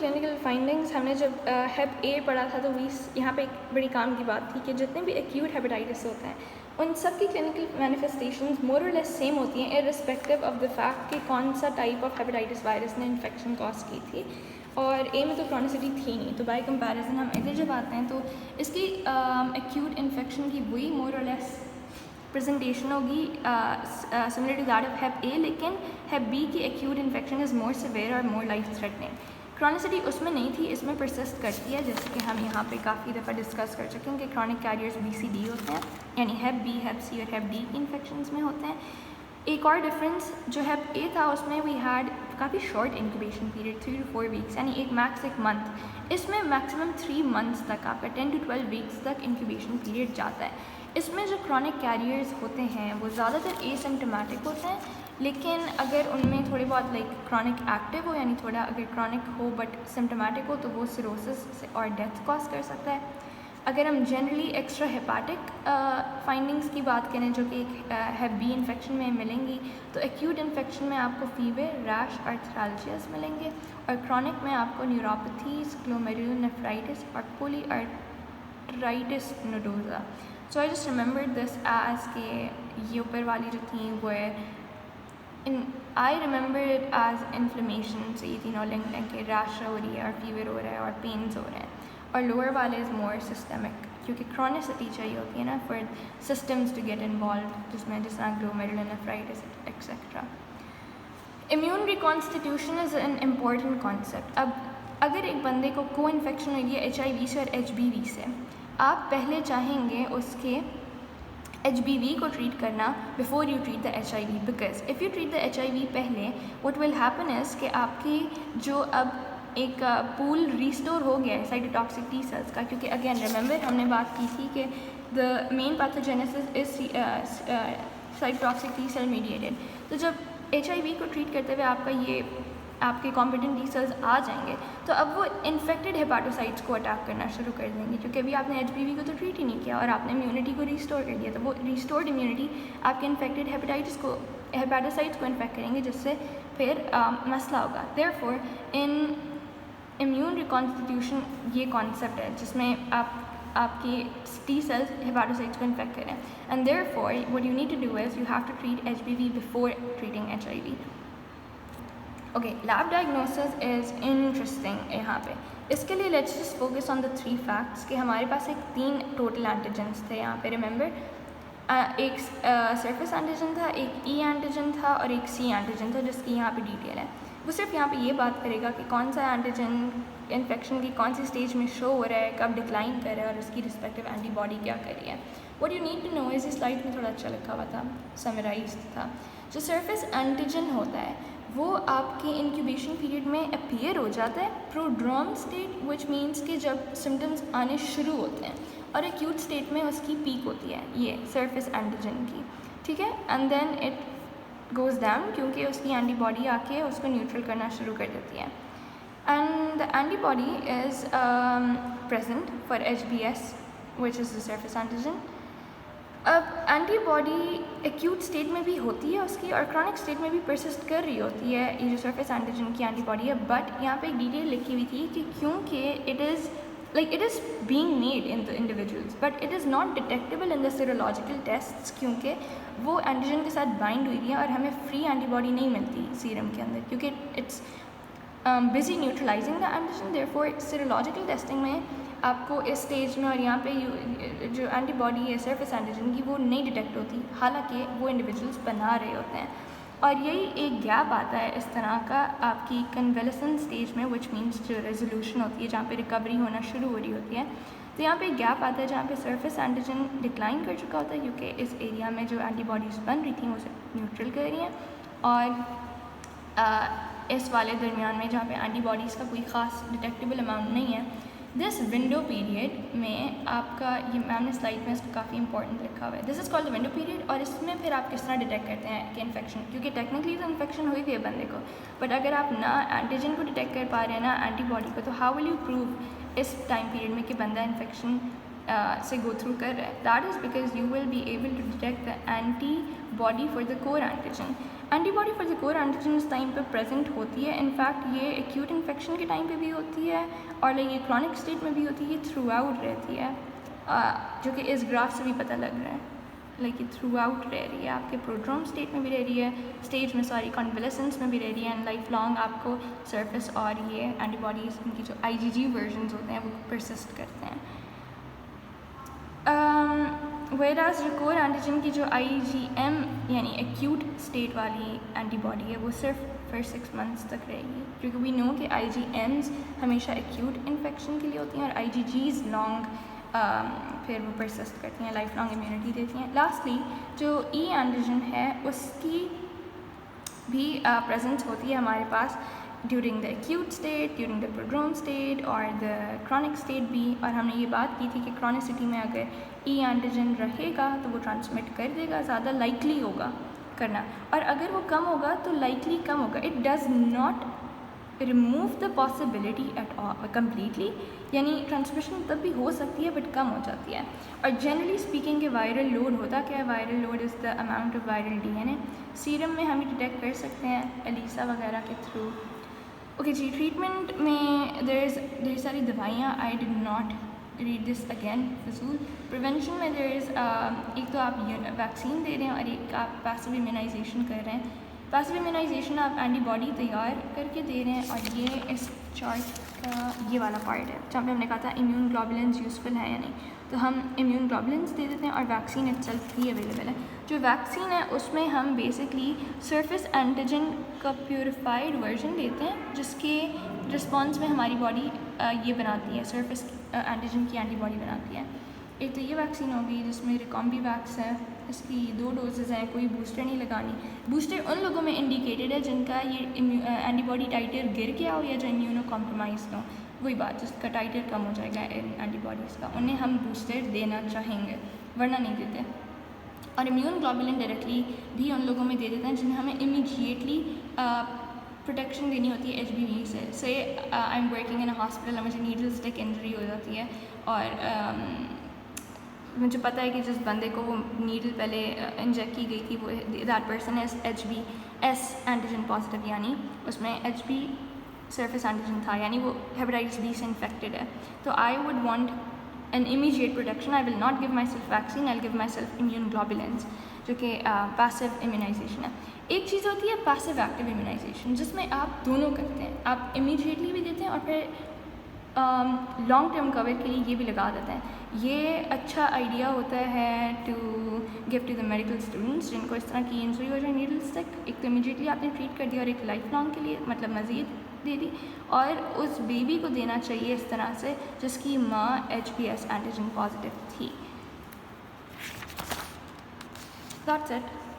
Clinical findings हमने जब हेप ए पढ़ा था तो यहाँ पे एक बड़ी काम की बात थी कि जितने भी एक्यूट हेपेटाइटिस होते हैं उन सब की क्लिनिकल मैनिफेस्टेशंस मोर और लेस सेम होती हैं इर्रिस्पेक्टिव ऑफ द फैक्ट कि कौन सा टाइप ऑफ हेपेटाइटिस वायरस ने इन्फेक्शन कॉज की थी। और ए में तो क्रॉनिसिटी थी नहीं, तो बाय कंपैरिजन हम इधर जब आते हैं तो इसकी एक्यूट इन्फेक्शन की वही मोर और लेस प्रेजेंटेशन होगी सिमिलर टू दैट ऑफ हेप ए, लेकिन हेप बी की acute infection is more severe और मोर लाइफ थ्रेटनिंग। क्रॉनिसिटी उसमें नहीं थी, इसमें परसिस्ट करती है, जैसे कि हम यहाँ पे काफ़ी दफ़ा डिस्कस कर चुके हैं कि क्रॉनिक कैरियर्स BCD होते हैं, यानी हेप बी, हेप सी और हेप डी की इन्फेक्शंस में होते हैं। एक और डिफरेंस जो हेप ए था उसमें वी हैड काफ़ी short incubation period 3 to 4 weeks, यानी एक मंथ। इसमें मैक्सिमम 3 मंथ्स तक आपका 10 to 12 वीक्स तक इंक्यूबेशन पीरियड जाता है। इसमें जो क्रॉनिक कैरियर्स होते हैं वो ज़्यादातर एसिम्प्टोमेटिक होते हैं, लेकिन अगर उनमें थोड़े बहुत लाइक क्रॉनिक एक्टिव हो, यानी थोड़ा अगर क्रॉनिक हो बट सिम्प्टोमेटिक हो, तो वो सिरोसिस और डेथ कॉज कर सकता है। अगर हम जनरली एक्स्ट्रा हेपाटिक फाइंडिंग्स की बात करें जो कि एक हेप बी इन्फेक्शन में मिलेंगी, तो एक्यूट इन्फेक्शन में आपको फीवर, रैश, आर्थराल्जियास मिलेंगे, और क्रॉनिक में आपको न्यूरोपैथीज, ग्लोमेरुलोनेफ्राइटिस और polyarthritis nodosa. So I just remember this as के ये ऊपर वाली जो थी वो I remember it as inflammation से ये तीनों लिंक हैं कि रैश हो रही है और फीवर हो रहा है और पेन्स हो रहे हैं, और लोअर वाले इज़ मोर सिस्टमिक क्योंकि क्रॉनिसिटी चाहिए होती है ना for systems to get involve, जिसमें जिस तरह glomerulonephritis etcetera. Immune reconstitution is an important concept. अब अगर एक बंदे को को इन्फेक्शन हुई है HIV से और HBV से, आप पहले चाहेंगे उसके HBV को ट्रीट करना before you treat the HIV, because if you treat the HIV पहले व्हाट विल हैपन इज़ कि आपकी जो अब एक पूल रिस्टोर हो गया है साइटोटॉक्सिक टी सेल्स का, क्योंकि अगेन रिमेंबर हमने बात की थी कि the main pathogenesis is cytotoxic T cell mediated. तो जब HIV को ट्रीट करते हुए आपका ये आपके कॉम्पिटेंट टी सेल्स आ जाएंगे, तो अब वो इन्फेक्टेड हेपाटोसाइट्स को अटैक करना शुरू कर देंगे, क्योंकि अभी आपने HBV को तो ट्रीट ही नहीं किया और आपने इम्यूनिटी को रिस्टोर कर दिया, तो वो रिस्टोर्ड इम्यूनिटी आपके इन्फेक्टेड हेपेटाइटिसाइट्स को इन्फेक्ट करेंगे, जिससे फिर मसला होगा। देयरफॉर इन इम्यून रिकॉन्स्टिट्यूशन ये कॉन्सेप्ट है जिसमें आपकी टी सेल्स हेपाटोसाइट्स को इन्फेक्ट करें, and therefore what you need to do is you have to treat HBV before treating HIV। Okay, lab diagnosis is interesting यहाँ पे। इसके लिए let's just focus on the 3 facts कि हमारे पास एक 3 total antigens थे यहाँ पे। रिमेंबर, एक सरफेस एंटीजन था, एक E एंटीजन था और एक C एंटीजन था, जिसकी यहाँ पे डिटेल है। वो सिर्फ यहाँ पे ये बात करेगा कि कौन सा एंटीजन इन्फेक्शन की कौन सी स्टेज में शो हो रहा है, कब डिक्लाइन कर रहा है और उसकी रिस्पेक्टिव एंटीबॉडी क्या कर रही है। What you need to know इस स्लाइड में थोड़ा अच्छा लिखा हुआ था, समराइज था। जो सरफेस एंटीजन होता है वो आपके इंक्यूबेशन पीरियड में अपीयर हो जाता है प्रोड्रोम स्टेट, विच मीन्स कि जब सिम्टम्स आने शुरू होते हैं, और एक्यूट स्टेट में उसकी पीक होती है ये सरफेस एंटीजन की, ठीक है, and then it goes down क्योंकि उसकी एंटीबॉडी आके उसको न्यूट्रल करना शुरू कर देती है, and the antibody is present for HBS which is the surface antigen. अब एंटीबॉडी एक्यूट स्टेट में भी होती है उसकी, और क्रॉनिक स्टेट में भी परसिस्ट कर रही होती है ये जो सरफेस एंटीजन की एंटीबॉडी है, बट यहाँ पे एक डिटेल लिखी हुई थी कि क्योंकि it is being made in the individuals but it is not detectable in the serological tests, क्योंकि वो एंटीजन के साथ बाइंड हुई है और हमें फ्री एंटीबॉडी नहीं मिलती सीरम के अंदर, क्योंकि it's busy neutralising the antigen. Therefore serological testing में आपको इस स्टेज में और यहाँ पे जो एंटीबॉडी है सरफेस एंटीजन की वो नहीं डिटेक्ट होती, हालांकि वो इंडिविजुअल्स बना रहे होते हैं, और यही एक गैप आता है इस तरह का आपकी कन्वेलेसेंट स्टेज में, विच मीन्स जो रेजोल्यूशन होती है जहाँ पे रिकवरी होना शुरू हो रही होती है। तो यहाँ पे एक गैप आता है जहाँ पे सरफेस एंटीजन डिक्लाइन कर चुका होता है, क्योंकि इस एरिया में जो एंटीबॉडीज़ बन रही थी वो उसे न्यूट्रल कर रही हैं, और इस वाले दरमियान में जहाँ पे एंटीबॉडीज़ का कोई ख़ास डिटेक्टेबल अमाउंट नहीं है, दिस विंडो पीरियड में आपका ये मैम ने स्लाइड में इसको काफ़ी इंपॉर्टेंट लिखा हुआ है, this is called the window period. और इसमें फिर आप किस तरह डिटेक्ट करते हैं कि इन्फेक्शन, क्योंकि टेक्निकली तो इन्फेक्शन हुई हुई है बंदे को, बट अगर आप ना एंटीजन को डिटेक्ट कर पा रहे हैं ना एंटीबॉडी को, तो हाउ विल यू प्रूव इस टाइम पीरियड में कि बंदा इन्फेक्शन से गो थ्रू कर रहा है। That is because you will be able to detect the antibody for the core antigen, antibody for the core antigen इस टाइम पे प्रेजेंट होती है, इनफैक्ट ये एक्यूट इन्फेक्शन के टाइम पे भी होती है और लाइक ये क्रॉनिक स्टेट में भी होती है, ये थ्रू आउट रहती है, जो कि इस ग्राफ से भी पता लग रहा है, लाइक ये थ्रू आउट रह रही है, आपके प्रोड्रोम स्टेट में भी रह रही है, स्टेज में सॉरी कॉन्वलेसेंस में भी रह रही है, एंड लाइफ लॉन्ग आपको सरफेस और ये एंटीबॉडीज़ इनकी जो IgG वर्जन्स होते हैं वो परसिस्ट करते हैं। वेराज जो कोर एंटीजन की जो IgM यानी एक्यूट स्टेट वाली एंटीबॉडी है वो सिर्फ फिर 6 मंथ्स तक रहेगी, क्योंकि वी नो कि IgMs हमेशा एक्यूट इन्फेक्शन के लिए होती हैं और IgGs लॉन्ग फिर वो परसिस्ट करती हैं, लाइफ लॉन्ग इम्यूनिटी देती हैं। लास्टली जो E एंटीजन है उसकी भी प्रेजेंस होती है हमारे पास during the acute state, during the prodrome state और द क्रॉनिक स्टेट भी, और हमने ये बात की थी कि क्रॉनिसिटी में अगर E एंटीजन रहेगा तो वो ट्रांसमिट कर देगा, ज़्यादा लाइकली होगा करना, और अगर वो कम होगा तो लाइकली कम होगा। It does not remove the possibility at all completely, यानी ट्रांसमिशन तब भी हो सकती है बट कम हो जाती है। और जनरली स्पीकिंग के वायरल लोड होता क्या है, viral load is the amount of viral DNA serum में हम डिटेक्ट कर सकते हैं एलिसा वगैरह के थ्रू। ओके जी, ट्रीटमेंट में देर सारी दवाइयाँ, I did not read this again फजूल। प्रिवेंशन में देर इज़ एक तो आप वैक्सीन दे रहे हैं और एक आप पैसिव इम्यूनाइजेशन कर रहे हैं। पैसिव इम्यूनाइजेशन आप एंटीबॉडी तैयार करके दे रहे हैं, और ये इस चार्ट का ये वाला पार्ट है जहाँ पे हमने कहा था इम्यून ग्लोबुलिन्स यूज़फुल है या नहीं, तो हम इम्यून ग्लोबुलिन्स दे देते हैं और वैक्सीन इटसेल्फ भी अवेलेबल है। जो वैक्सीन है उसमें हम बेसिकली सरफेस एंटीजन का प्योरीफाइड वर्जन देते हैं, जिसके रिस्पॉन्स में हमारी बॉडी ये बनाती है, सरफेस एंटीजन की एंटीबॉडी बनाती है। एक तो ये वैक्सीन होगी जिसमें रिकॉम्बी वैक्स है, इसकी 2 डोजेज़ हैं, कोई बूस्टर नहीं लगानी। बूस्टर उन लोगों में इंडिकेटेड है जिनका ये एंटीबॉडी टाइटर गिर गया हो या जो इम्यूनो कॉम्प्रोमाइज़ हो, वही बात जिसका टाइटर कम हो जाएगा एंटीबॉडीज़ का, उन्हें हम बूस्टर देना चाहेंगे, वरना नहीं देते। और इम्यून ग्लोबुलिन डायरेक्टली भी उन लोगों में दे देते हैं जिन्हें हमें इमीडिएटली प्रोटेक्शन देनी होती है HPV से। I am working in a hospital, मुझे नीडल स्टिक इंजरी हो जाती है और मुझे पता है कि जिस बंदे को वो नीडल पहले इंजेक्ट की गई थी वो that person is HBs antigen positive, यानी उसमें HB सरफेस एंटीजन था, यानी वो हेपेटाइटिस B से इन्फेक्टेड है। तो I would want an immediate protection. I will not give my self vaccine, I will give my self immune globulins, जो कि पैसिव इम्यूनाइजेशन है। एक चीज़ होती है पैसिव एक्टिव इम्यूनाइजेशन, जिसमें आप दोनों करते हैं, आप इमीडिएटली भी देते हैं और फिर लॉन्ग टर्म कवर के लिए ये भी लगा देते हैं। ये अच्छा आइडिया होता है to give to the medical students जिनको इस तरह की इंजरी हो जाए नीडल स्टिक। एक तो इमीडिएटली आपने ट्रीट कर दिया और एक लाइफ लॉन्ग के लिए मतलब मज़ीद दे दी, और उस बेबी को देना चाहिए इस तरह से जिसकी माँ HBs एंटीजन पॉजिटिव थी। That's it.